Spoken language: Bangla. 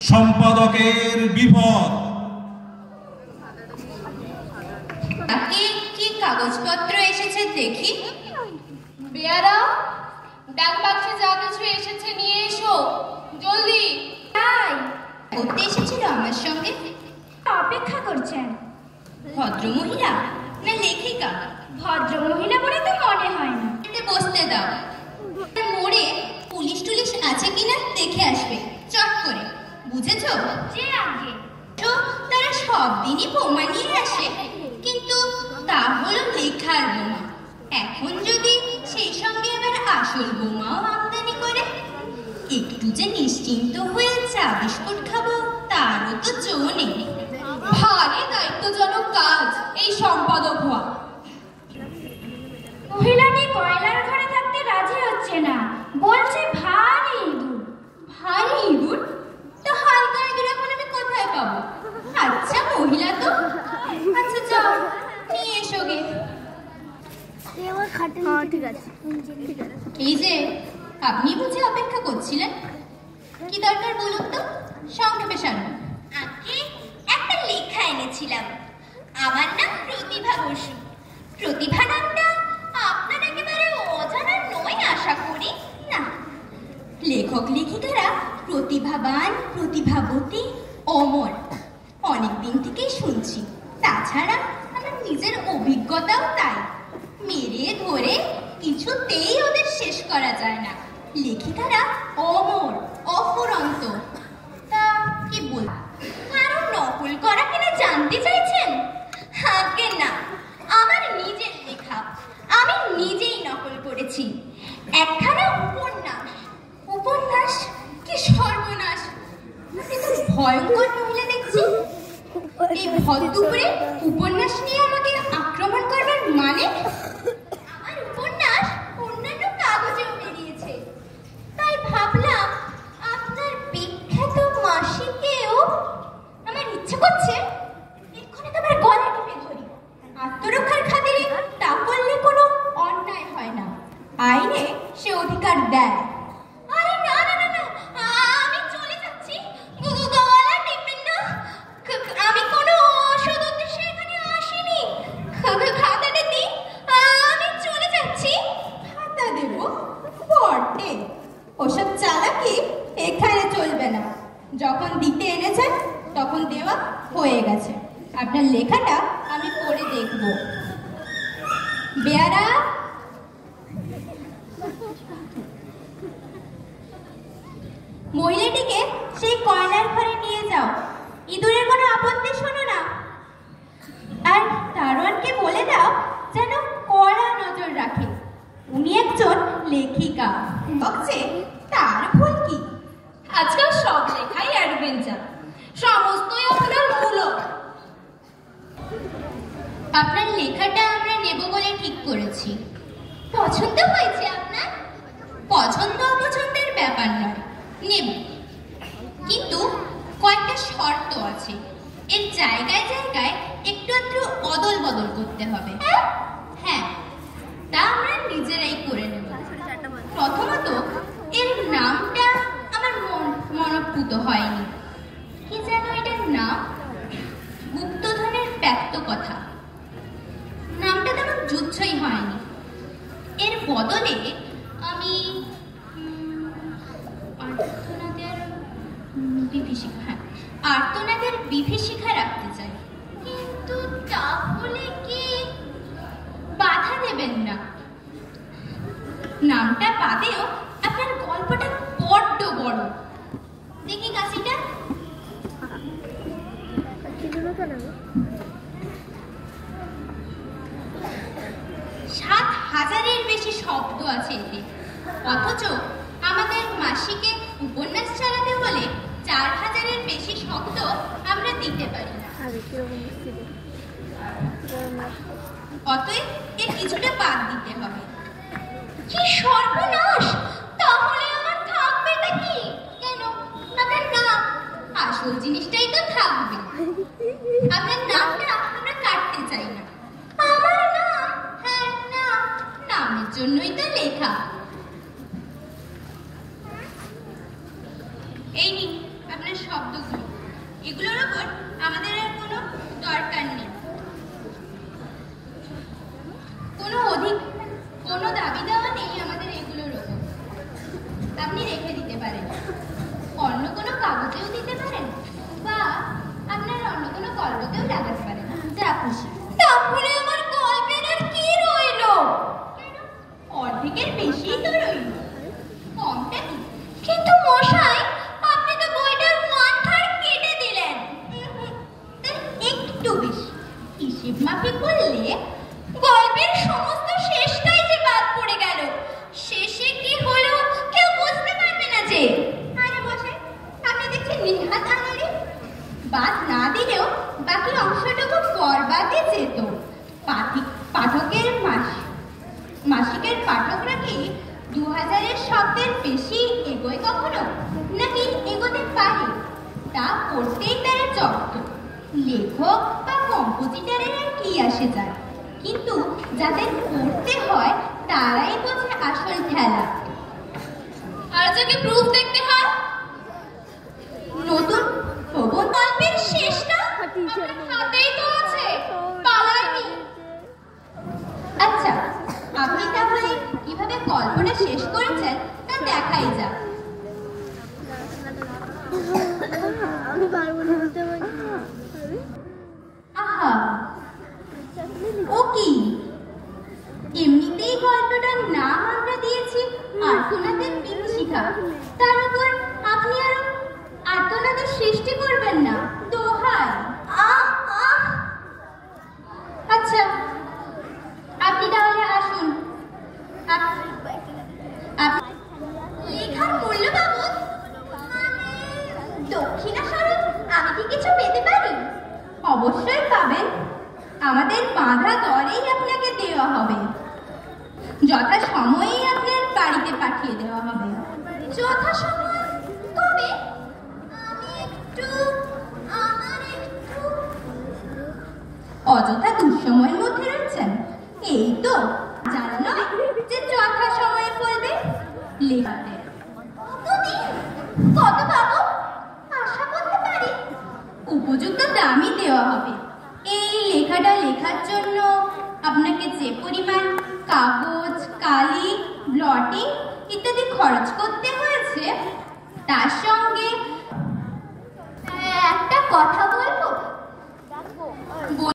সম্পাদকের বিপদ। কি কাগজপত্র এসেছে দেখি। বেয়ারা, ডাক বাক্সে যা কিছু এসেছে নিয়ে এসো, জলদি। তাই করতে এসেছিল আমার সঙ্গে? অপেক্ষা করছেন? ভদ্রমহিলা না লেখিকা? ভদ্রমহিলা বলে তো মনে হয় না। বসতে দাও। মোড়ে পুলিশ টুলিশ আছে কিনা দেখে আসবে চট করে, বুঝেছো? যে আগে তো তারা সব দিনই বোমা নিয়ে আসে, কিন্তু তা হলো লেখার বোমা। এখন যদি সেই সঙ্গে আবার আসল বোমাও আমদানি করে, একটু যে নিশ্চিন্ত হয়ে চা বিস্কুট খাবো তারও তো জো নেই। ভারী দায়িত্বজনক কাজ এই সম্পাদক হওয়া। মহিলাটি কয়লার ঘরে থাকতে রাজি হচ্ছে না, বলছে ভারী ইঁদুর। ভারী ইঁদুর? তা হালকা ইঁদুর এখন আমি কোথায় পাবো? আচ্ছা মহিলা তো, আচ্ছা যাও নিয়ে এসো গে। এই যে আপনি বুঝে অপেক্ষা করছিলেন, কি দরকার বলুন তো, সংক্ষেপে সারুন। আগে একটা লেখা এনেছিলাম। আমার নাম প্রতিভা বসু। প্রতিভা নামটা আপনার একেবারে অজানা নয় আশা করি না? লেখক লেখিকারা প্রতিভাবান, প্রতিভাবতী, অমর অনেকদিন থেকেই শুনছি। তাছাড়া আমার নিজের অভিজ্ঞতাও তাই। মেরে ধরে কিছুতেই ওদের শেষ করা যায় না। লেখিকারা অমর, অফুরন্ত। তা কি বল, কারো নকল করা কিনা জানতে চাইছেন? আগে না, আমার নিজের লেখা, আমি নিজেই নকল করেছি। একখানা উপন্যাস। উপন্যাস? কি সর্বনাশ! আপনি তো ভয়ঙ্কর মহিলা দেখছি। এই ভদ্দুপুরে উপন্যাস নিয়ে আমাকে আক্রমণ করবার মানে? আমার উপন্যাস অন্যান্য কাগজেও বেরিয়েছে, তাই ভাবলাম আপনার বিখ্যাত মাসিকেও। আমার ইচ্ছে করছে এক্ষুনি তোমার গলা টিপে ধরি। আত্মরক্ষার খাতিরে তা করলে কোনো অন্যায় হয় না, আইনে সে অধিকার দেয়। আরে না না না না, আমি চলে যাচ্ছি। গলা টিপবেন না, আমি কোনো অসৎ উদ্দেশ্যে এখানে আসিনি। খাতাটা দিন, আমি চলে যাচ্ছি। খাতা দেব? বটে, ওসব চালাকি এখানে চলবে না। যখন দিতে এনেছেন তখন দেওয়া হয়ে গেছে। আপনার লেখাটা আমি পড়ে দেখব। বেয়ারা, মহিলাটিকে সেই কয়লার ঘরে নিয়ে যাও। ইঁদুরের কোনো আপত্তি শোনো না। আর দারোয়ানকে বলে দাও যেন কড়া নজর রাখে। উনি একজন লেখিকা। বলছে তার ভুল কি? আজকাল সব লেখাই অ্যাডভেঞ্চার, সমস্তই আপনার মূলক। আপনার লেখাটা আমরা নেব বলে ঠিক করেছি। পছন্দ হয়েছে আপনার? পছন্দ অপছন্দের ব্যাপার নয়, নেব। কিন্তু কয়েকটা শর্ত আছে। এর জায়গায় জায়গায় একটু একটু অদল বদল করতে হবে। হ্যাঁ, তা আমরা নিজেরাই করে নেব। প্রথমত, এর নামটা আমার মনঃপূত হয়নি। কি যেন এটার নাম? গুপ্তধনের ব্যক্ত কথা। নামটা তেমন জুচ্ছই হয়নি। এর বদলে আমি আর্তনাদের বিভীষিকা রাখতে চাই। কিন্তু তাহলে কি বাধা দেবেন না? নামটা বাদেও আপনার গল্পটা বড্ড বড়। দেখি কাশিটা। 7,000-এর বেশি শব্দ আছে এতে। অথচ আমাদের মাসিকে উপন্যাস চালাতে হলে 4,000-এর বেশি শব্দ আমরা দিতে পারি না। অতএব এর কিছুটা বাদ দিতে হবে। কি সর্বনাশ! তাহলে আমার থাকবেটা কি? কেন? আপনার নাম, আসল জিনিসটাই তো থাকবে। আপনার নামটা আমরা কাটতে চাই না। আমার নাম? হ্যাঁ, নাম। নামের জন্যই তো লেখা। এই নিন আপনার শব্দ এগুলোর ওপর আমাদের আর কোনো দরকার নেই, কোনো দাবি দেওয়া নেই আমাদের এগুলোর ওপর। আপনি রেখে দিতে পারেন, অন্য কোনো কাগজেও দিতে পারেন, বা আপনার অন্য কোনো গল্পতেও লাগাতে পারেন, যা খুশি। তারপরে আমার গল্পের আর কি রইলো? অর্ধেকের বেশিই তো রইল, কমটা কি? কিন্তু মশাই, আপনি তো বইটার মাথার কেটে দিলেন। একটু বেশি হিসেব মাফিক করলে গল্পের সমস্ত শেষটাই যে বাদ পড়ে গেল। শেষে কি হলো কেউ বুঝতে পারবে না যে। আরে মশাই, আপনি দেখছেন নিহাত আনারে। বাদ না দিলেও বাকি অংশটুকু বরবাদে যেত। পাঠকের মাসিকের পাঠকরা কি 2000 শব্দের বেশি এগোয় কখনো, নাকি এগোতে পারে? তা পড়তেই তারা চক্ত। লেখক বা কম্পোজিটরের আর কি আসে যায়, কিন্তু যাদের পড়তে হয় তারাই বোঝে আসল খেলা। আর যাকে প্রুফ দেখতে হয়, নতুন প্রবন্ধ গল্পের শেষটা আপনার হাতেই তো আছে, পালায়নি। আচ্ছা, আপনি তাহলে কিভাবে গল্পটা শেষ করেছেন তা দেখাই যাক। আহা, ও কি, এমনিতেই গল্পটার নাম আমরা দিয়েছি আর্তনাদের বিভীষিকা, তার উপর আপনি আরো আর্তনাদের সৃষ্টি করবেন না, দোহাই। আচ্ছা, আপনি তাহলে আসুন। লেখার মূল্য বাবদ দক্ষিণা স্বরূপ আমি কি কিছু পেতে পারি? অবশ্যই পাবেন, আমাদের বাঁধা দরেই আপনাকে দেওয়া হবে, যথা সময়েই আপনার বাড়িতে পাঠিয়ে দেওয়া হবে। যথা সময় কবে? অযথা দুঃসময়ের মধ্যে রয়েছেন, এই তো জানা নয় যে যথা সময়ে বলবে। লেখাতে কত পাবো আশা করতে পারি? উপযুক্ত দামই দেওয়া হবে। এই লেখাটা লেখার জন্য আপনাকে যে পরিমাণ কাগজ, কালি, ব্লটিং ইত্যাদি খরচ করতে হয়েছে, তার সঙ্গে একটা কথা বলবো?